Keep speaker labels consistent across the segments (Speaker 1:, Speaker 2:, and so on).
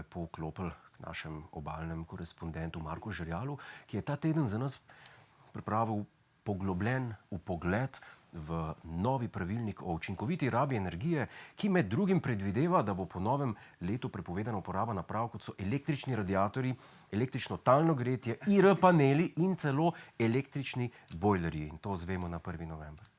Speaker 1: lepo vklopili k našemu obalnemu korespondentu Marku Žerjalu, ki je ta teden za nas pripravil poglobljen vpogled v novi pravilnik o učinkoviti rabi energije, ki med drugim predvideva, da bo po novem letu prepovedana uporaba naprav, kot so električni radiatorji, električno talno gretje, IR paneli in celo električni bojlerji. In to zvemo na 1. november.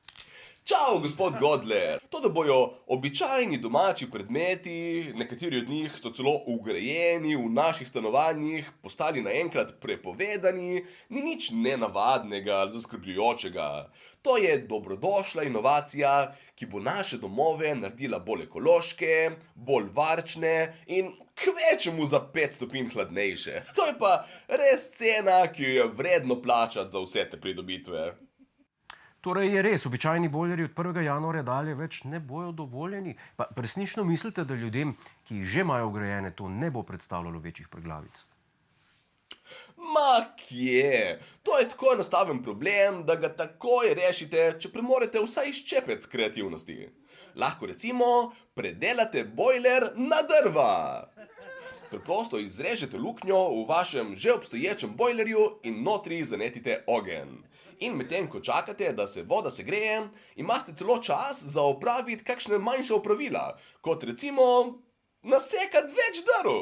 Speaker 2: Čau, gospod Godler! To, da bojo običajni domači predmeti, nekateri od njih so celo vgrajeni v naših stanovanjih, postali naenkrat prepovedani, ni nič nenavadnega ali zaskrbljujočega. To je dobrodošla inovacija, ki bo naše domove naredila bolj ekološke, bolj varčne in kvečemu za 5 stopinj hladnejše. To je pa res cena, ki jo je vredno plačati za vse te pridobitve.
Speaker 1: Torej je res, običajni bojlerji od 1. januarja dalje več ne bojo dovoljeni. Pa resnično mislite, da ljudem, ki že imajo vgrajene, to ne bo predstavljalo večjih preglavic?
Speaker 2: Ma kje? To je tako enostaven problem, da ga takoj rešite, če premorete vsaj ščepec kreativnosti. Lahko recimo predelate bojler na drva. Preprosto izrežete luknjo v vašem že obstoječem bojlerju in notri zanetite ogenj. In medtem, ko čakate, da se voda segreje, imate celo čas za opraviti kakšne manjše opravila, kot recimo nasekati več drv.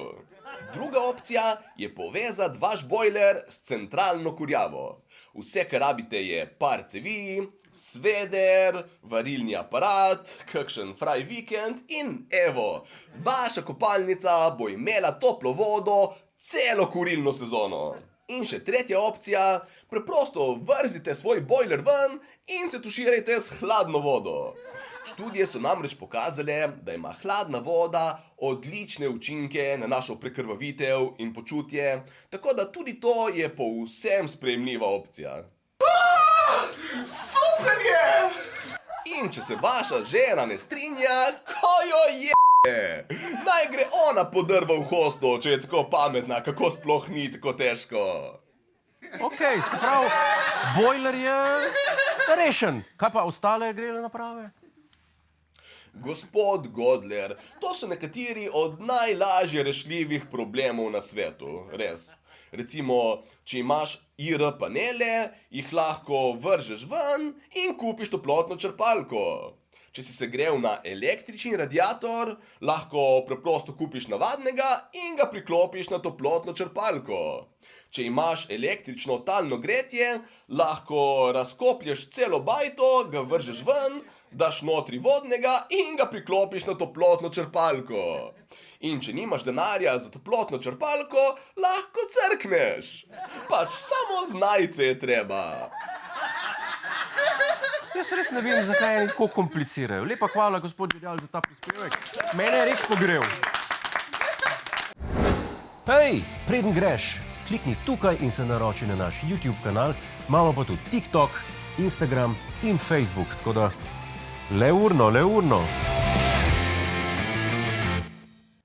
Speaker 2: Druga opcija je povezati vaš bojler s centralno kurjavo. Vse, kar rabite, je par cevi, sveder, varilni aparat, kakšen fraj vikend in evo, vaša kopalnica bo imela toplo vodo celo kurilno sezono. In še tretja opcija, preprosto vrzite svoj bojler ven in se tuširajte s hladno vodo. Študije so namreč pokazale, da ima hladna voda odlične učinke na našo prekrvavitev in počutje, tako da tudi to je povsem sprejemljiva opcija. Super je! In če se vaša žena ne strinja, ko jo je! Naj gre ona po drva v hosto, če je tako pametna, kako sploh ni tako težko.
Speaker 1: Okej, se pravi, bojler je rešen. Kaj pa ostale grelne naprave?
Speaker 2: Gospod Godler, to so nekateri od najlažje rešljivih problemov na svetu, res. Recimo, če imaš IR panele, jih lahko vržeš ven in kupiš toplotno črpalko. Če si segrel na električni radiator, lahko preprosto kupiš navadnega in ga priklopiš na toplotno črpalko. Če imaš električno talno gretje, lahko razkoplješ celo bajto, ga vržeš ven, daš notri vodnega in ga priklopiš na toplotno črpalko. In če nimaš denarja za toplotno črpalko, lahko crkneš. Pač samo znajce je treba.
Speaker 1: Jaz res ne vem, zakaj je tako komplicirajo. Lepa hvala, gospod Žerjal, za ta prispevek. Mene je res pogrel. Hej, preden greš, klikni tukaj in se naroči na naš YouTube kanal. Imamo pa tudi TikTok, Instagram in Facebook, tako da le urno.